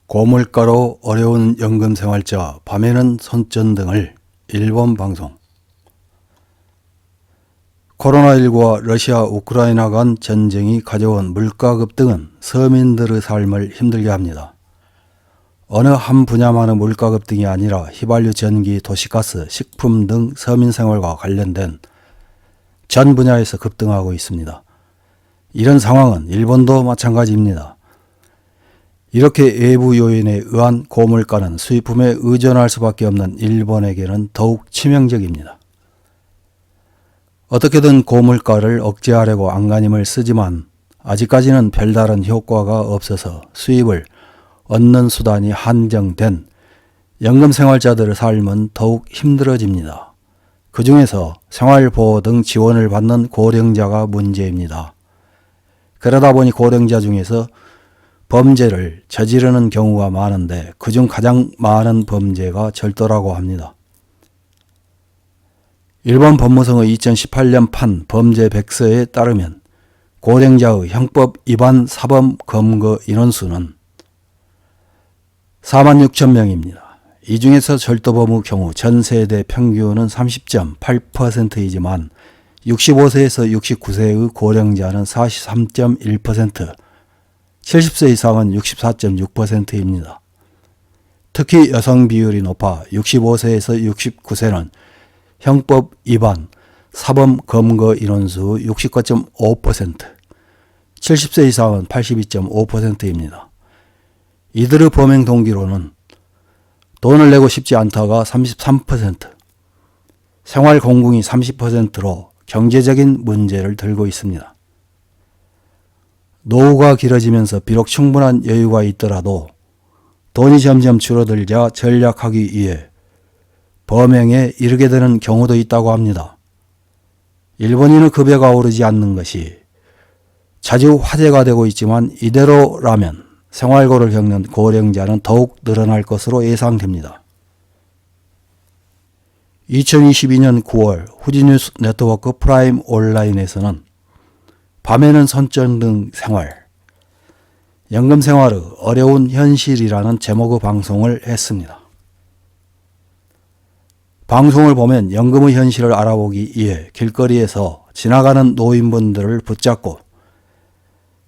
고물가로 어려운 연금생활자, 밤에는 손전등을. 일본 방송. 코로나19와 러시아 우크라이나 간 전쟁이 가져온 물가 급등은 서민들의 삶을 힘들게 합니다. 어느 한 분야만의 물가 급등이 아니라 휘발유, 전기, 도시가스, 식품 등 서민생활과 관련된 전 분야에서 급등하고 있습니다. 이런 상황은 일본도 마찬가지입니다. 이렇게 외부 요인에 의한 고물가는 수입품에 의존할 수밖에 없는 일본에게는 더욱 치명적입니다. 어떻게든 고물가를 억제하려고 안간힘을 쓰지만 아직까지는 별다른 효과가 없어서 수입을 얻는 수단이 한정된 연금생활자들의 삶은 더욱 힘들어집니다. 그 중에서 생활보호 등 지원을 받는 고령자가 문제입니다. 그러다 보니 고령자 중에서 범죄를 저지르는 경우가 많은데 그중 가장 많은 범죄가 절도라고 합니다. 일본 법무성의 2018년 판 범죄 백서에 따르면 고령자의 형법 위반 사범 검거 인원수는 46,000명입니다. 이 중에서 절도범의 경우 전 세대 평균은 30.8%이지만 65세에서 69세의 고령자는 43.1%, 70세 이상은 64.6%입니다. 특히 여성 비율이 높아 65세에서 69세는 형법 위반 사범 검거 인원수 69.5%, 70세 이상은 82.5%입니다. 이들의 범행 동기로는 돈을 내고 싶지 않다가 33%, 생활 공공이 30%로 경제적인 문제를 들고 있습니다. 노후가 길어지면서 비록 충분한 여유가 있더라도 돈이 점점 줄어들자 전략하기 위해 범행에 이르게 되는 경우도 있다고 합니다. 일본인의 급여가 오르지 않는 것이 자주 화제가 되고 있지만 이대로라면 생활고를 겪는 고령자는 더욱 늘어날 것으로 예상됩니다. 2022년 9월 후지뉴스 네트워크 프라임 온라인에서는 밤에는 손전등 생활, 연금생활의 어려운 현실이라는 제목의 방송을 했습니다. 방송을 보면 연금의 현실을 알아보기 위해 길거리에서 지나가는 노인분들을 붙잡고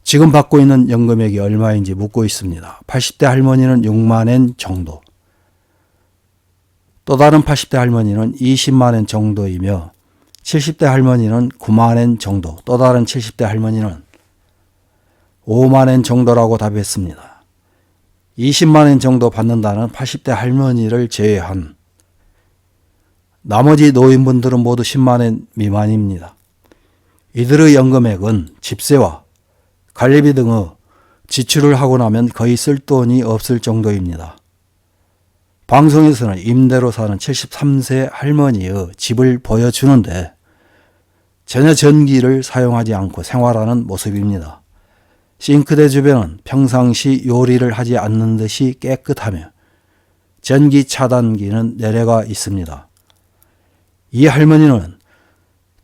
지금 받고 있는 연금액이 얼마인지 묻고 있습니다. 80대 할머니는 6만엔 정도, 또 다른 80대 할머니는 20만엔 정도이며 70대 할머니는 9만엔 정도, 또 다른 70대 할머니는 5만엔 정도라고 답했습니다. 20만엔 정도 받는다는 80대 할머니를 제외한 나머지 노인분들은 모두 10만엔 미만입니다. 이들의 연금액은 집세와 관리비 등의 지출을 하고 나면 거의 쓸 돈이 없을 정도입니다. 방송에서는 임대로 사는 73세 할머니의 집을 보여주는데 전혀 전기를 사용하지 않고 생활하는 모습입니다. 싱크대 주변은 평상시 요리를 하지 않는 듯이 깨끗하며 전기 차단기는 내려가 있습니다. 이 할머니는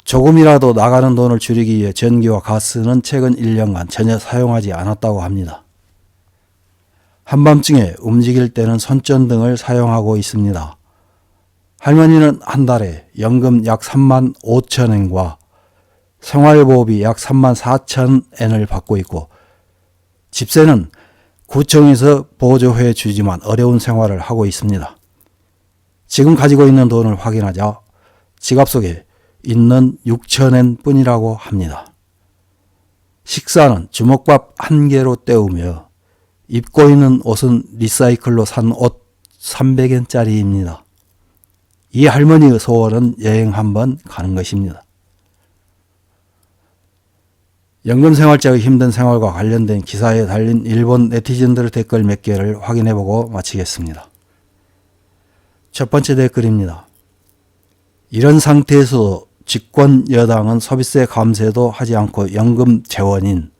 조금이라도 나가는 돈을 줄이기 위해 전기와 가스는 최근 1년간 전혀 사용하지 않았다고 합니다. 한밤중에 움직일 때는 손전등을 사용하고 있습니다. 할머니는 한 달에 연금 약 3만 5천 엔과 생활보호비 약 3만 4천 엔을 받고 있고 집세는 구청에서 보조해 주지만 어려운 생활을 하고 있습니다. 지금 가지고 있는 돈을 확인하자 지갑 속에 있는 6천 엔 뿐이라고 합니다. 식사는 주먹밥 한 개로 때우며 입고 있는 옷은 리사이클로 산 옷 300엔짜리입니다. 이 할머니의 소원은 여행 한번 가는 것입니다. 연금생활자의 힘든 생활과 관련된 기사에 달린 일본 네티즌들의 댓글 몇 개를 확인해보고 마치겠습니다. 첫 번째 댓글입니다. 이런 상태에서 집권 여당은 소비세 감세도 하지 않고 연금 재원인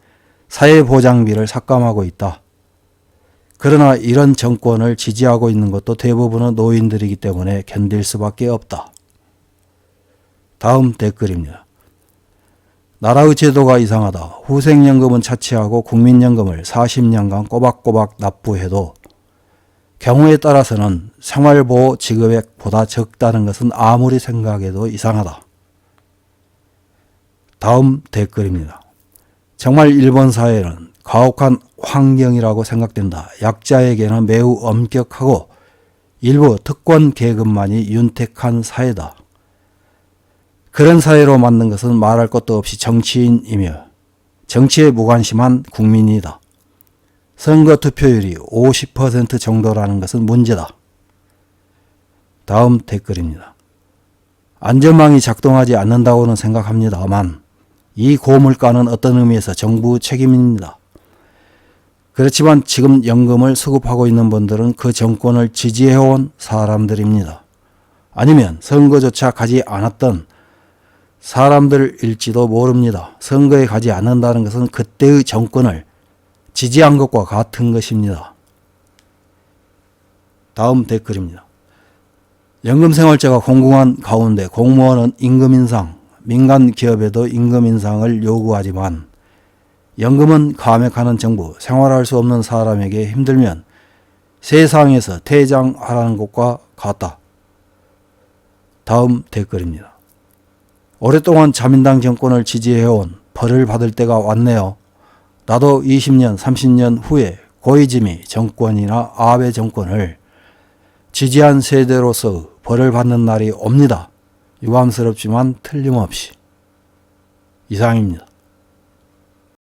사회보장비를 삭감하고 있다. 그러나 이런 정권을 지지하고 있는 것도 대부분의 노인들이기 때문에 견딜 수밖에 없다. 다음 댓글입니다. 나라의 제도가 이상하다. 후생연금은 차치하고 국민연금을 40년간 꼬박꼬박 납부해도 경우에 따라서는 생활보호 지급액보다 적다는 것은 아무리 생각해도 이상하다. 다음 댓글입니다. 정말 일본 사회는 가혹한 환경이라고 생각된다. 약자에게는 매우 엄격하고 일부 특권 계급만이 윤택한 사회다. 그런 사회로 만든 것은 말할 것도 없이 정치인이며 정치에 무관심한 국민이다. 선거 투표율이 50% 정도라는 것은 문제다. 다음 댓글입니다. 안전망이 작동하지 않는다고는 생각합니다만 이 고물가는 어떤 의미에서 정부 책임입니다. 그렇지만 지금 연금을 수급하고 있는 분들은 그 정권을 지지해온 사람들입니다. 아니면 선거조차 가지 않았던 사람들일지도 모릅니다. 선거에 가지 않는다는 것은 그때의 정권을 지지한 것과 같은 것입니다. 다음 댓글입니다. 연금생활제가 공공한 가운데 공무원은 임금 인상, 민간 기업에도 임금 인상을 요구하지만 연금은 감액하는 정부, 생활할 수 없는 사람에게 힘들면 세상에서 퇴장하라는 것과 같다. 다음 댓글입니다. 오랫동안 자민당 정권을 지지해온 벌을 받을 때가 왔네요. 나도 20년, 30년 후에 고이즈미 정권이나 아베 정권을 지지한 세대로서 벌을 받는 날이 옵니다. 유감스럽지만 틀림없이. 이상입니다.